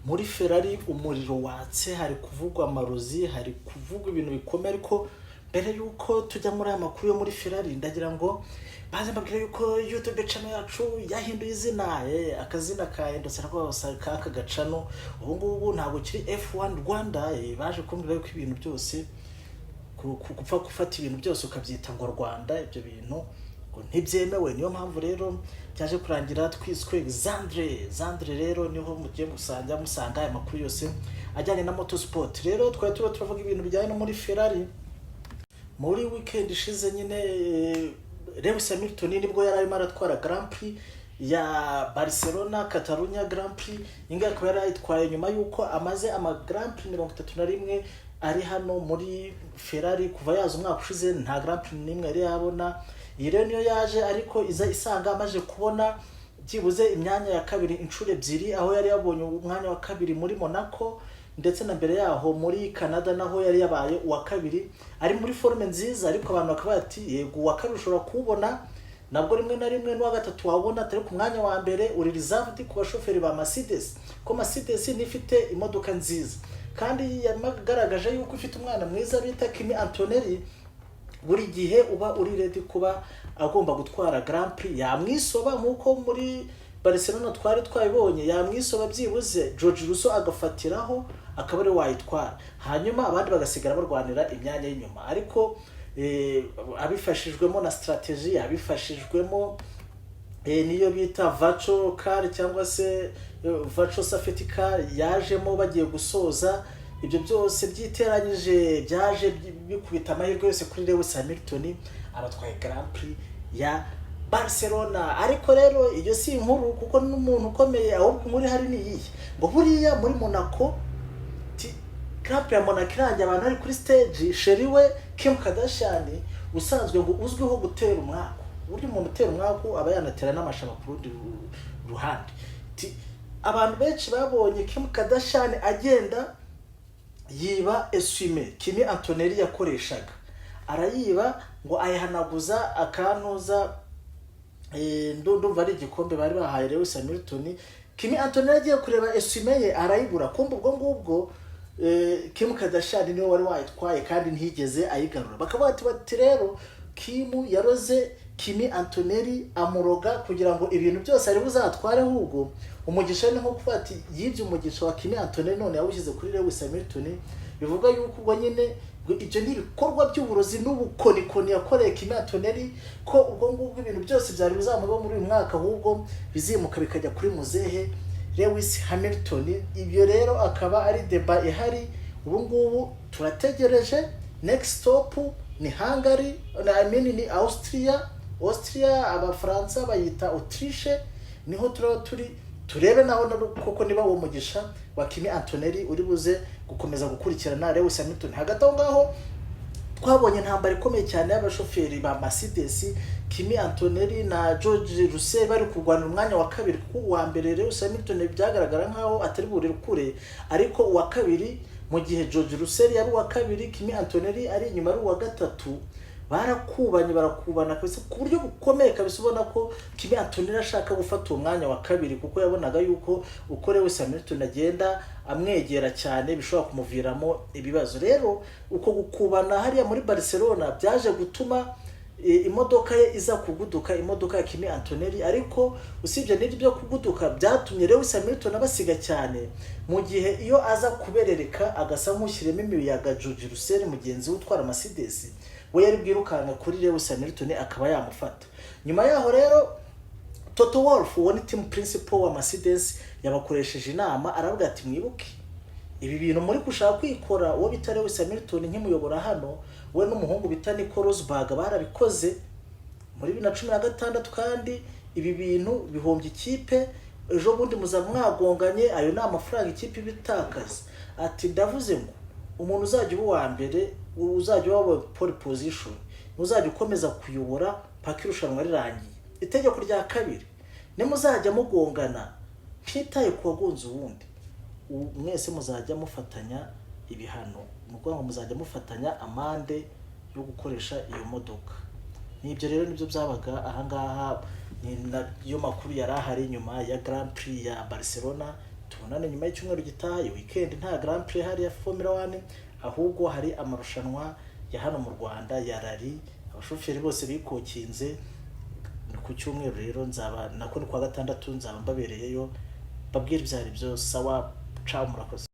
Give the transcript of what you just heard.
muri Ferrari umuriro watse, hari kuvugwa amarozi, hari kuvugwa ibintu bikomeye. Ariko mbere yuko tujya muri aya makuru yo muri Ferrari, ndagira ngo baze mbabwira yuko YouTube channel yacu yahinduye izina, akazina kahindutse rwose kaka gacano. Ubu ngubu ntabwo kiri F1 Rwanda, baje kumbwira yuko ibintu byose gupfa gufata ibintu byose ukabyita ngo Rwanda, ibyo bintu ngo ntibyemewe. Niyo mpamvu rero byaje kurangira twiswe Zandre. Rero niho mugiye musanga aya makuru yose ajyanye na motorsport. Rero twari turavuga ibintu bijyanye no muri Ferrari. Muri weekend ishize nyine Lewis Hamilton nibwo yari arimo aratwara Grand Prix ya Barcelona Catalunya Grand Prix. Inga akaba yari ayitwaye nyuma yuko amaze ama Grand Prix 31 ari hano muri Ferrari kuva yaza umwaka ushize, nta Grand Prix nimwe yari yabona. Iyi rero niyo yaje, ariko iza isanga amaje kubona byibuze imyanya ya kabiri inshuro ebyiri, aho yari yabonye umwanya wa kabiri muri Monaco, ndetse na mbere yaho muri Canada naho yari yabaye uwa kabiri. Ari muri forme nziza, ariko abantu bakaba bati yego uwa kabiri ushobora kubona, nabwo rimwe na rimwe n'uwa gatatu wabona, atari ku mwanya wa mbere uri reserved ku bashoferi ba Mercedes, ko Mercedes nifite imodoka nziza kandi yamagaragaje yuko ifite umwana mwiza bita Kimi Antonelli. Buri gihe uba uri ready kuba agomba gutwara Grand Prix, yamwisoba nkuko muri Barcelona twari twayibonye, yamwisoba byibuze George Russell agafatiraho akaba ari wayitwara, hanyuma abandi bagasigara barwanira imyanya y'inyuma. Ariko abifashijwemo na strategy, abifashijwemo niyo bita virtual car cyangwa se virtual safety car yajemo bagiye gusoza. Ibyo byose byiteranyije byaje bikubita amahirwe yose kuri Lewis Hamilton, abatwaye Grand Prix ya Barcelona. Ariko rero iyo si inkuru kuko n'umuntu ukomeye, ahubwo muri hari niyi ngo buriya muri Monaco Grand Prix ya Monaco irangiye abantu ari kuri stage, sheri we Kim Kardashian usanzwe ngo uzwiho gutera umwako. Buri muntu utera umwako aba yanatera n'amashaba ku rundi ruhande. Abantu benshi babonye Kim Kardashian agenda yiba eswime Kimi Antonelli yakoreshaga, arayiba ngo ayihanaguza akantuza ndumva ari igikombe bari bahaye Lewis Hamilton. Kimi Antonelli agiye kureba eswime ye arayibura, kumva ubwo ngubwo Kim Kardashian niwe wari wayitwaye kandi ntiyigeze ayigarura. Bakavuga bati rero Kim yaroze Kimi Antonelli amuroga kugira ngo ibintu byose ari buzatware, ahubwo umugisha ni nko kuvuga ati yibye umugisha wa Kimi Antonelli none yawushyize kuri Lewis Hamilton. Bivuga yuko ubwo nyine ibyo ni ibikorwa by'uburozi n'ubukonikoni yakoreye Kimi Antonelli, ko ubwo ngubwo ibintu byose byari bizamuba muri uyu mwaka, ahubwo bizimuka bikajya kuri muzehe Lewis Hamilton. Ibyo rero akaba ari deba ihari. Ubu ngubu turategereje, next stop ni Hungary, ni Austria, Abafaransa bayita Autriche, niho turebe naho koko niba uwo mugisha wa Kimi Antonelli uri buze gukomeza gukurikirana Lewis Hamilton. Hagati aho ngaho twabonye intambara ikomeye cyane y'abashoferi ba Mercedes, Kimi Antonelli na George Russell bari kurwana umwanya wa kabiri, kuko uwa mbere Lewis Hamilton byagaragara nkaho atari buri kure, ariko uwa kabiri mu gihe George Russell yari uwa kabiri, Kimi Antonelli ari inyuma ari uwa gatatu. Barakubana kabisa ku buryo bukomeye kabisa, ubona ko Kimi Antonelli ashaka gufata umwanya wa kabiri, kuko yabonaga yuko uko Lewis Hamilton agenda amwegera cyane bishobora kumuviramo ibibazo. Rero uko gukubana hariya muri Barcelona byaje gutuma imodoka ye iza kuguduka, imodoka ya Kimi Antonelli. Ariko usibye n'ibyo kuguduka byatumye Lewis Hamilton abasiga cyane, mu gihe iyo aza kuberereka agasa nk'ushyiremo imiyaga George Russell mugenzi utwara Mercedes, we yari bwirukana kuri Lewis Hamilton akaba yamufata. Nyuma yaho rero Toto Wolff, uwo ni team principal wa Mercedes, yabakoresheje inama aravuga ati mwibuke ibi bintu muri gushaka kwikora, uwo bita Lewis Hamilton nk'imuyobora hano, we n'umuhungu bita Nico Rosberg barabikoze muri 2016, kandi ibi bintu bihombye ikipe. Ejo bundi muza mwagonganye, ayo ni amafaranga ikipe bitakaza. Ati ndavuze ngo umuntu uzajya uba wa mbere, uzajya waba pole position, uzajya ukomeza kuyobora paka irushanwa rirangiye. Itegeko rya kabiri, nimuzajya mugongana ntitaye kuwagonze uwundi, mwese muzajya mufatanya ibihano, nuko ngo muzajya mufatanya amande yo gukoresha iyo modoka. Nibyo rero nibyo byabaga aha ngaha, ni yo makuru yari ahari nyuma ya Grand Prix ya Barcelona tubonane nyuma y'icyumweru gitaha. Iyi weekend nta Grand Prix hari ya Formula 1, ahubwo hari amarushanwa ya hano mu Rwanda ya rally. Abashoferi bose bikokinze. Ni ku cyumweru rero nzaba nako ni kwa gatandatu nzaba mbabereyeyo babwira ibyari byose. Sawa, ciao, murakoze.